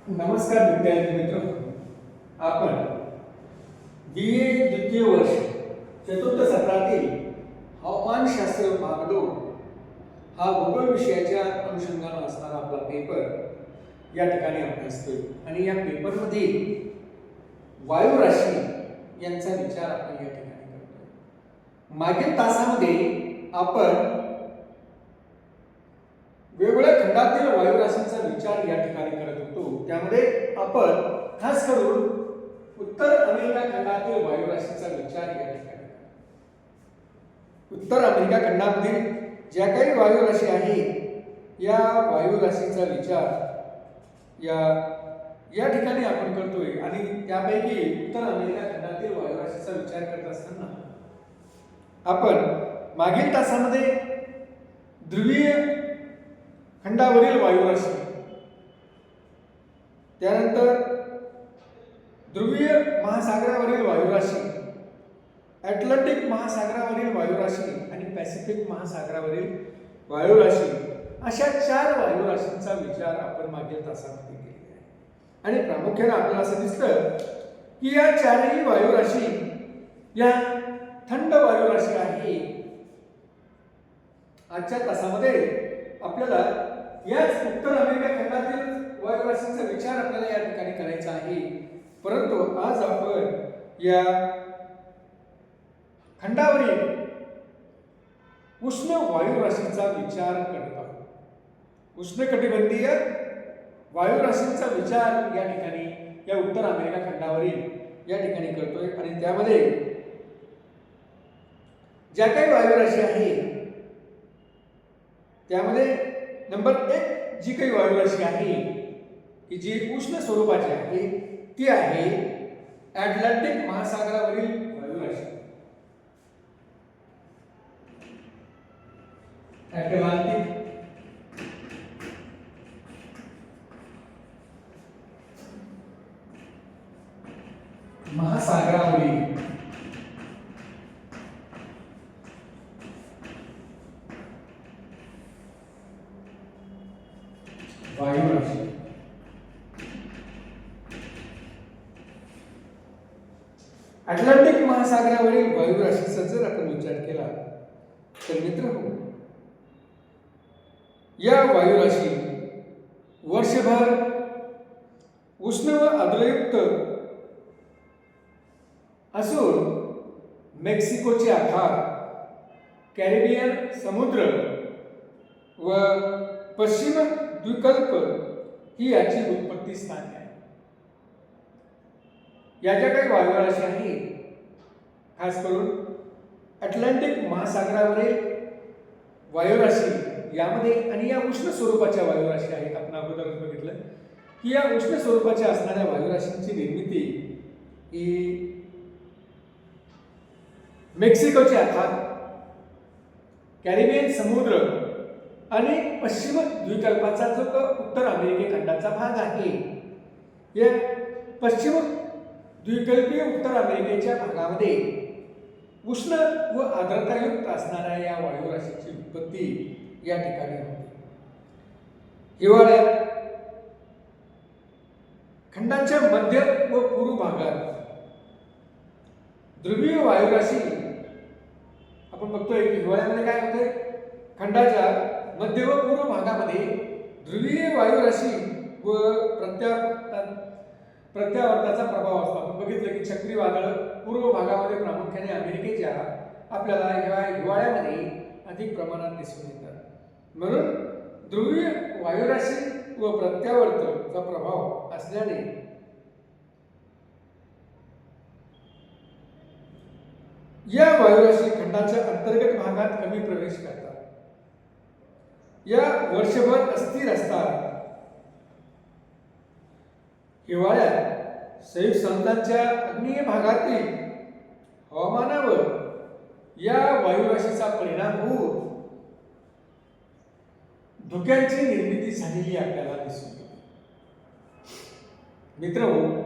नमस्कार विद्यार्थी मित्र, आपण BA द्वितीय वर्ष चतुर्थ सत्रातील हवामानशास्त्र भाग 2 हा भूगोल विषयाच्या अनुषंगाने असणारा आपला पेपर या ठिकाणी अभ्यासतोय आणि या पेपरमध्ये वायू राशी यांचा विचार आपण या ठिकाणी करतोय। मागील तासामध्ये आपण वेगवेगळ्या खंडातील वायू राशींचा विचार या ठिकाणी करत होतो। त्यामध्ये आपण खास करून उत्तर अमेरिका खंडातील वायू राशींचा विचार या ठिकाणी उत्तर अमेरिका खंडामधील ज्या काही वायू राशी आहेत या वायू राशींचा विचार या ठिकाणी आपण करतोय आणि त्यापैकी उत्तर अमेरिका खंडातील वायू राशींचा विचार करत असताना आपण मागील तासामध्ये ध्रुवीय खंडावरील वायू राशी, त्यानंतर ध्रुवीय महासागरावरील वायू राशी, अटलांटिक महासागरावरील वायू राशी आणि पॅसिफिक महासागरावरील वायू राशी अशा 4 वायू राशींचा विचार आपण मागील तासामध्ये केला आहे। आणि प्रामुख्याने आपल्याला असं दिसतं की या 4ही वायू राशी या थंड वायू राशी आहे। आजच्या तासामध्ये आपल्याला याच उत्तर अमेरिका खंडातील वायू राशींचा विचार आपल्याला या ठिकाणी करायचा आहे। परंतु आज आपण या खंडावरील उष्ण वायू राशींचा विचार करत आहोत। उष्णकटिबंधीय वायू राशींचा विचार या ठिकाणी या उत्तर अमेरिका खंडावरील या ठिकाणी करतोय आणि त्यामध्ये ज्या काही वायू राशी आहे त्यामध्ये नंबर 1 जी काही वायू राशी आहे की जी उष्ण स्वरूपाची आहे ती आहे अटलांटिक महासागरावरील वायू राशी। अटलांटिक महासागरावरील वायू राशी। अटलांटिक महासागरावरील वायू राशीचा जर आपण विचार केला तर मित्रांनो या वायू राशी वर्षभर उष्ण व आर्द्रयुक्त असून मेक्सिकोचे आखात, कॅरिबियन समुद्र व पश्चिम द्वीपकल्प ही याची उत्पत्ती स्थान आहे। या ज्या काही वायू राशी आहे खास करून अटलांटिक महासागरावरील वायू राशी यामध्ये आणि या उष्ण स्वरूपाच्या वायू राशी आहेत। आपण अगोदरच बघितलं की या उष्ण स्वरूपाच्या असणाऱ्या वायू राशींची निर्मिती ही मेक्सिकोचे आखात, कॅरिबियन समुद्र आणि पश्चिम द्वीपकल्पाचा जो उत्तर अमेरिके खंडाचा भाग आहे या पश्चिम द्वीपकल्पीय उत्तर अमेरिकेच्या भागामध्ये उष्ण व आर्द्रतायुक्त असणाऱ्या या वायू राशीची उत्पत्ती या ठिकाणी होते। हिवाळ्यात खंडाच्या मध्य व पूर्व भागात ध्रुवीय वायू राशी आपण बघतोय की हिवाळ्यामध्ये काय होते, खंडाच्या मध्य व पूर्व भागामध्ये ध्रुवीय वायू राशी व प्रत्यावर्ताचा प्रभाव असतो। आपण बघितलं की चक्रीवादळ पूर्व भागामध्ये प्रामुख्याने अमेरिकेच्या आपल्याला हिवाळ्यामध्ये अधिक प्रमाणात दिसून येतात। म्हणून ध्रुवीय वायू राशी व प्रत्यावर्ताचा प्रभाव असल्याने या वायू राशी खंडाच्या अंतर्गत भागात कमी प्रवेश करतात, या वर्षभर अस्थिर असतात। हिवाळ्यात संयुक्त संस्थांच्या आग्नेय भागातील हवामानावर या वायू राशीचा परिणाम होऊन धुक्यांची निर्मिती झालेली आपल्याला दिसून येते। मित्रांनो,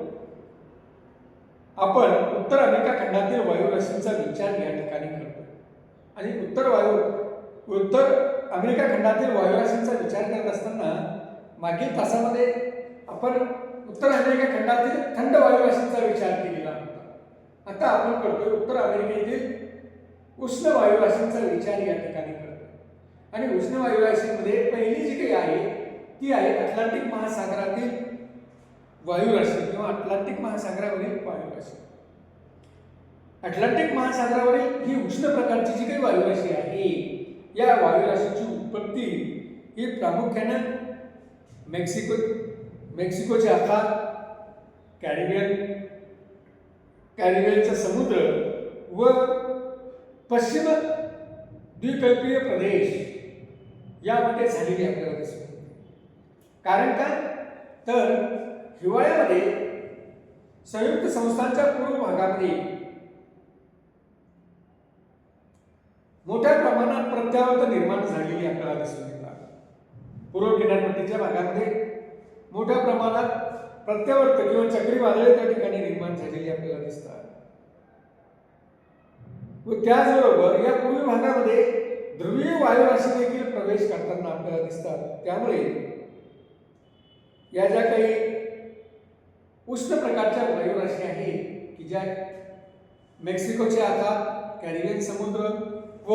आपण उत्तर अमेरिका खंडातील वायू राशींचा विचार या ठिकाणी करतो आणि उत्तर अमेरिका खंडातील वायू राशींचा विचार करत असताना मागील तासामध्ये आपण उत्तर अमेरिका खंडातील थंड वायुराशींचा विचार केलेला होता. आता आपण करतोय उत्तर अमेरिकेतील उष्ण वायुराशींचा विचार या ठिकाणी करतोय. आणि उष्ण वायुराशींमध्ये पहिली जी काही आहे ती आहे अटलांटिक महासागरातील वायुराशी किंवा अटलांटिक महासागरावरील वायुराशी. अटलांटिक महासागरावरील ही उष्ण प्रकारची जी काही वायुराशी आहे या वायुराशीची उत्पत्ती ही प्रामुख्याने मेक्सिकोचे आखात, कॅरिबियनचा समुद्र व पश्चिम द्वीपकल्पीय प्रदेश यामध्ये झालेली आपल्याला दिसते. कारण का तर हिवाळ्यामध्ये संयुक्त संस्थांच्या पूर्व भागामध्ये मोठ्या प्रमाणात प्रत्यावर्त निर्माण झालेली आपल्याला दिसून येतात. पूर्व किनारपट्टीच्या भागामध्ये मोठ्या प्रमाणात प्रत्यावर्त किंवा चक्रीवादळे त्या ठिकाणी निर्माण झालेली आपल्याला दिसतात. व त्याचबरोबर या पूर्वी भागामध्ये ध्रुवीय वायुराशी देखील प्रवेश करताना आपल्याला दिसतात. त्यामुळे या ज्या काही उष्ण प्रकारच्या वायुराशी आहेत की ज्या मेक्सिकोचे आखात, कॅरिबियन समुद्र व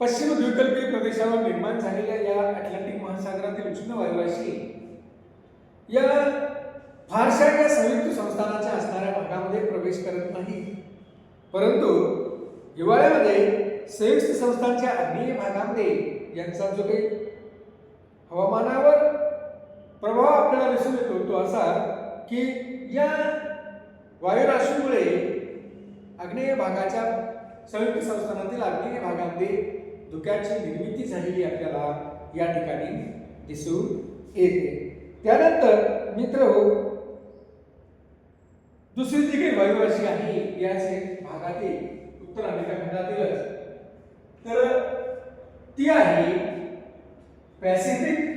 पश्चिम द्वीपकल्पीय प्रदेशावर निर्माण झालेल्या या अटलांटिक महासागरातील उष्ण वायुराशी या फारशा या संयुक्त संस्थानाच्या असणाऱ्या भागामध्ये प्रवेश करत नाही, परंतु हिवाळ्यामध्ये संयुक्त संस्थांच्या आग्नेय भागामध्ये यांचा जो काही हवामानावर प्रभाव आपल्याला दिसून येतो तो असा की या वायुराशीमुळे आग्नेय भागाच्या संयुक्त संस्थानातील आग्नेय भागामध्ये धुक्याची निर्मिती झालेली आपल्याला या ठिकाणी दिसून येते. त्यानंतर मित्रहो, दुसरी जी काही वायुराशी आहे याच भागातील उत्तर अमेरिका खंडातीलच, तर ती आहे पॅसिफिक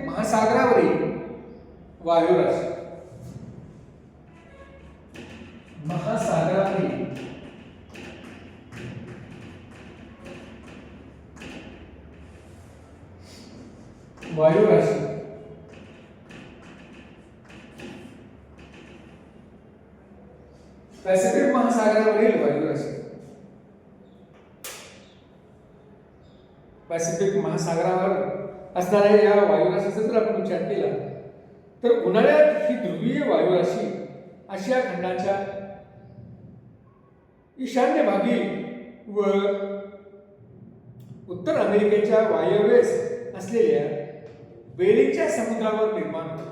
महासागरावरील वायुराशी. महासागरावरील वायुराशी पॅसिफिक महासागरावरील वायुराशी. पॅसिफिक महासागरावर असणाऱ्या या वायुराशीचा जर आपण विचार केला तर उन्हाळ्यात ही ध्रुवीय वायुराशी आशिया खंडाच्या ईशान्य भागी व उत्तर अमेरिकेच्या वायव्येस असलेल्या बेरिंगच्या समुद्रावर निर्माण होते.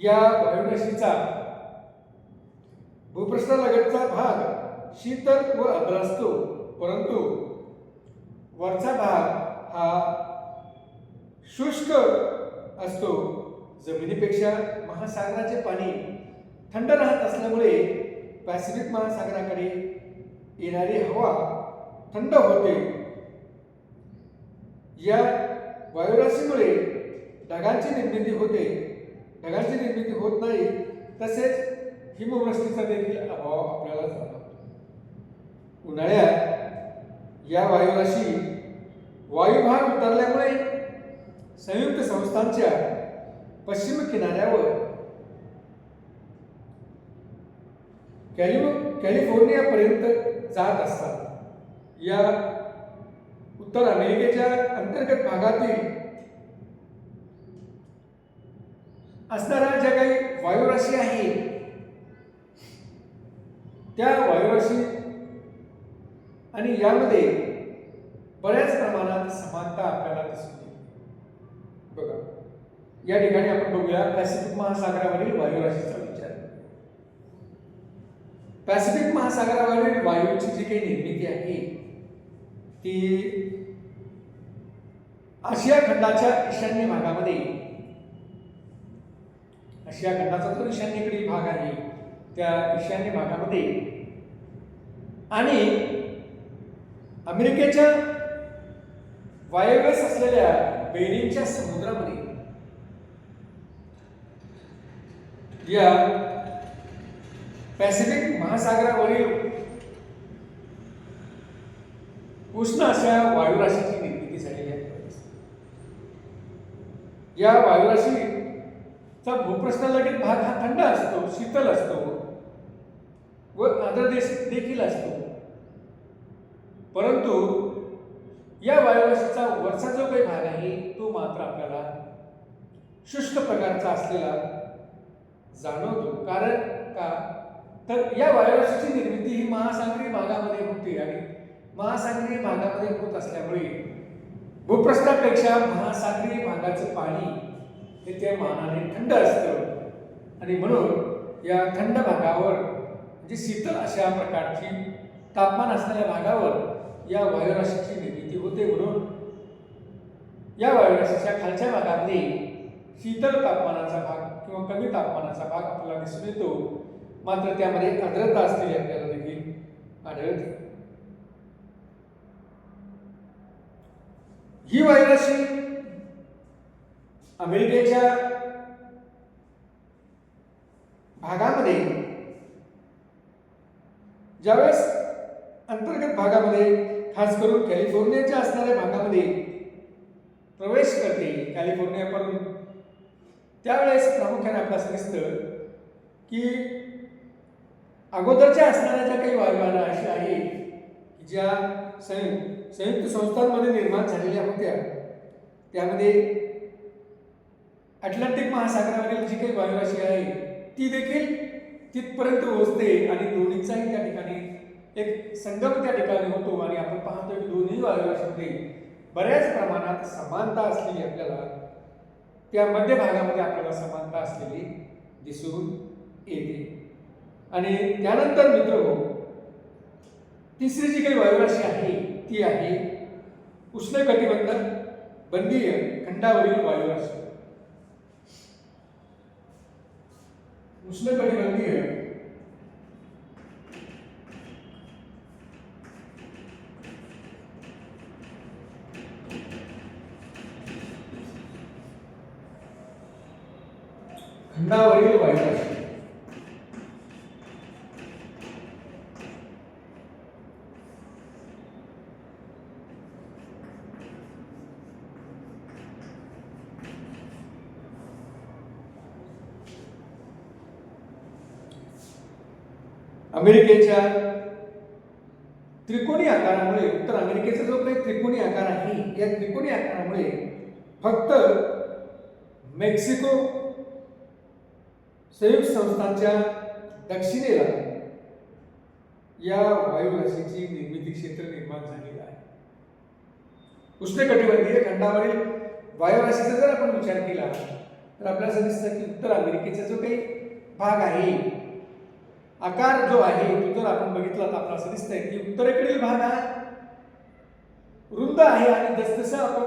या वायुराशीचा भूपृष्ठालगतचा भाग शीतल व आर्द्र असतो, परंतु वरचा भाग हा शुष्क असतो. जमिनीपेक्षा महासागराचे पाणी थंड राहत असल्यामुळे पॅसिफिक महासागराकडे येणारी हवा थंड होते. या वायुराशीमुळे ढगांची निर्मिती होते. ढगांची निर्मिती होत नाही, तसेच हिमवृष्टीचा देखील अभाव आपल्याला जाणवतो. उन्हाळ्यात या वायुराशी वायुभाग उतरल्यामुळे संयुक्त संस्थांच्या पश्चिम किनाऱ्यावर कॅलिफोर्नियापर्यंत जात असतात. या उत्तर अमेरिकेच्या अंतर्गत भागातील असणाऱ्या ज्या काही वायुराशी आहेत त्या वायुराशी आणि यामध्ये बऱ्याच प्रमाणात समानता आपल्याला दिसून येते. बघा, या ठिकाणी आपण बघूया पॅसिफिक महासागरावरील वायुराशीचा विचार. पॅसिफिक महासागरावरील वायूंची जी काही निर्मिती आहे ती आशिया खंडाच्या ईशान्य भागामध्ये, आशिया खंडाचा जो ईशान्येकडील भाग आहे त्या ईशान्य भागामध्ये आणि अमेरिकेच्या वायव्येस असलेल्या बेरिंगच्या समुद्रामध्ये या पॅसिफिक महासागरावरील उष्ण अशा वायुराशीची निर्मिती झालेली आहे. या वायुराशीचा भूपृष्ठालगत भाग हा थंड असतो, शीतल असतो व आर्द्र देखील असतो. परंतु या वायुराशीचा वरचा जो काही भाग आहे तो मात्र आपल्याला शुष्क प्रकारचा असलेला जाणवतो. कारण का तर या वायुराशीची निर्मिती ही महासागरी भागामध्ये होते आणि महासागरी भागामध्ये होत असल्यामुळे भूपृष्ठापेक्षा महासागरी भागाचं पाणी हे त्या मानाने थंड असतं आणि म्हणून या थंड भागावर म्हणजे शीतल अशा प्रकारची तापमान असलेल्या भागावर या वायुराशीची निर्मिती होते. म्हणून या वायुराशीच्या खालच्या भागामध्ये शीतल तापमानाचा भाग किंवा कमी तापमानाचा भाग आपल्याला दिसून येतो, मात्र त्यामध्ये आर्द्रता असलेली आपल्याला देखील आढळते. ही वायुराशी अमेरिकेच्या भागामध्ये ज्यावेळेस अंतर्गत भागामध्ये खास करून कॅलिफोर्नियाच्या असणाऱ्या भागामध्ये प्रवेश करते कॅलिफोर्नियापासून, त्यावेळेस प्रामुख्याने आपल्याला दिसतं की अगोदरच्या असणाऱ्या ज्या काही वायुराशी आहे ज्या संयुक्त संस्थांमध्ये निर्माण झालेल्या होत्या त्यामध्ये अटलांटिक महासागरावरील जी काही वायुराशी आहे ती देखील तिथपर्यंत पोहोचते आणि दोन्हीचाही त्या ठिकाणी एक संगम त्या ठिकाणी होतो आणि आपण पाहतो की दोन्ही वायुराशीमध्ये बऱ्याच प्रमाणात समानता असलेली आपल्याला त्या मध्य भागामध्ये आपल्याला समानता असलेली दिसून येते. आणि त्यानंतर मित्रहो तिसरी जी काही वायुराशी आहे ती आहे उष्णकटिबंधीय खंडावरील वायुराशी. उष्णकटिबंधीय खंडावरील वायुराशी. अमेरिकेच्या त्रिकोणी आकारामुळे उत्तर अमेरिकेचा जो काही त्रिकोणी आकार आहे या त्रिकोणी आकारामुळे फक्त मेक्सिको संयुक्त संस्थांच्या दक्षिणेला या वायुराशीची निर्मिती क्षेत्र निर्माण झालेलं आहे. उष्णकटिबंधीय खंडावरील वायुराशीचा जर आपण विचार केला तर आपल्याला असं दिसतं की उत्तर अमेरिकेचा जो काही भाग आहे आकार जो आहे तो जर आपण बघितला तर आपल्याला असं दिसतंय की उत्तरेकडील भाग हा रुंद आहे आणि जसजसं आपण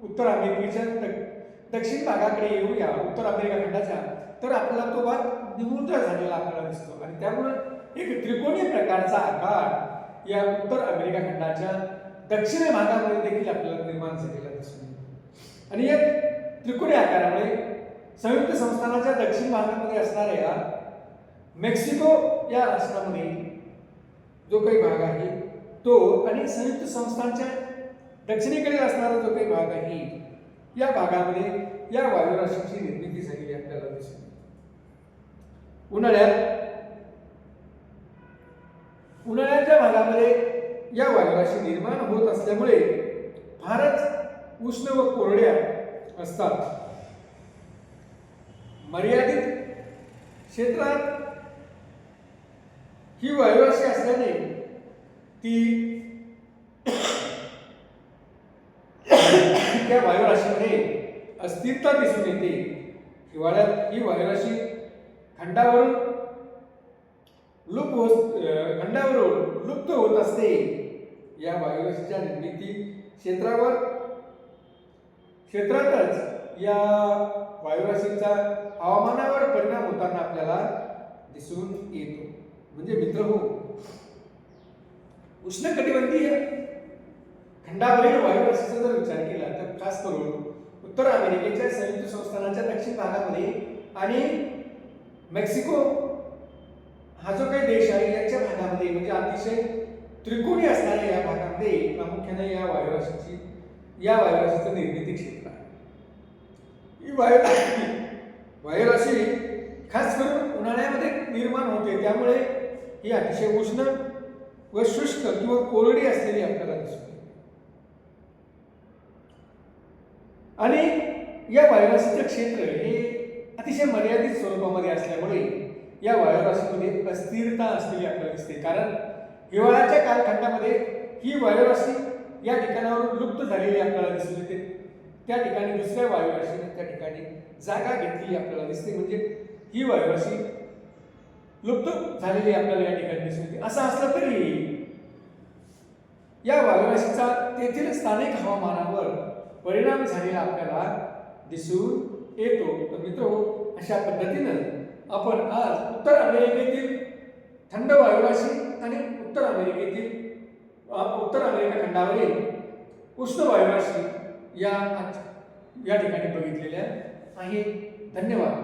उत्तर अमेरिकेच्या दक्षिण भागाकडे येऊया उत्तर अमेरिका खंडाच्या तर आपल्याला तो भाग निमुळता झालेला आपल्याला दिसतो आणि त्यामुळे एक त्रिकोणी प्रकारचा आकार या उत्तर अमेरिका खंडाच्या दक्षिण भागामध्ये देखील आपल्याला निर्माण झालेला दिसून येतो. आणि या त्रिकोणी आकारामुळे संयुक्त संस्थानाच्या दक्षिण भागामध्ये असणाऱ्या मेक्सिको या राष्ट्रामध्ये जो काही भाग आहे तो आणि संयुक्त संस्थांच्या दक्षिणेकडे असणारा जो काही भाग आहे या भागामध्ये या वायुराशीची निर्मिती झालेली आपल्याला दिसते. उन्हाळ्याच्या भागामध्ये या वायुराशी निर्माण होत असल्यामुळे फारच उष्ण व कोरड्या असतात. मर्यादित क्षेत्रात ही वायुराशी असल्याने ती त्या वायुराशीमध्ये अस्थिरता दिसून येते. हिवाळ्यात ही वायुराशी खंडावरून लुप्त होत असते. या वायुराशीच्या निर्मिती क्षेत्रातच या वायुराशीचा हवामानावर परिणाम होताना आपल्याला दिसून येतो. म्हणजे मित्रहो उष्णकटिबंधीय खंडावरील वायुराशीचा जर विचार केला तर खास करून उत्तर अमेरिकेच्या संयुक्त संस्थानाच्या दक्षिण भागामध्ये आणि मेक्सिको हा जो काही देश आहे याच्या भागामध्ये म्हणजे अतिशय त्रिकोणी असणाऱ्या या भागामध्ये प्रामुख्याने या वायुराशीचं निर्मिती क्षेत्र आहे. ही वायुराशी खास करून उन्हाळ्यामध्ये निर्माण होते, त्यामुळे ही अतिशय उष्ण व शुष्क किंवा कोरडी असलेली आपल्याला दिसते. आणि या वायुराशीचे क्षेत्र हे अतिशय मर्यादित स्वरूपामध्ये असल्यामुळे या वायुराशीमध्ये अस्थिरता असलेली आपल्याला दिसते. कारण हिवाळ्याच्या कालखंडामध्ये ही वायुराशी या ठिकाणावरून लुप्त झालेली आपल्याला दिसून येते. त्या ठिकाणी दुसऱ्या वायुराशीने त्या ठिकाणी जागा घेतलेली आपल्याला दिसते. म्हणजे ही वायुराशी लुप्त झालेली आपल्याला या ठिकाणी दिसून येते. असं असलं तरी या वायुराशीचा तेथील स्थानिक हवामानावर परिणाम झालेला आपल्याला दिसून येतो. तर मित्रहो, अशा पद्धतीनं आपण आज उत्तर अमेरिकेतील थंड वायुराशी आणि उत्तर अमेरिका खंडावरील उष्ण वायुराशी या ठिकाणी बघितलेल्या आहे. धन्यवाद.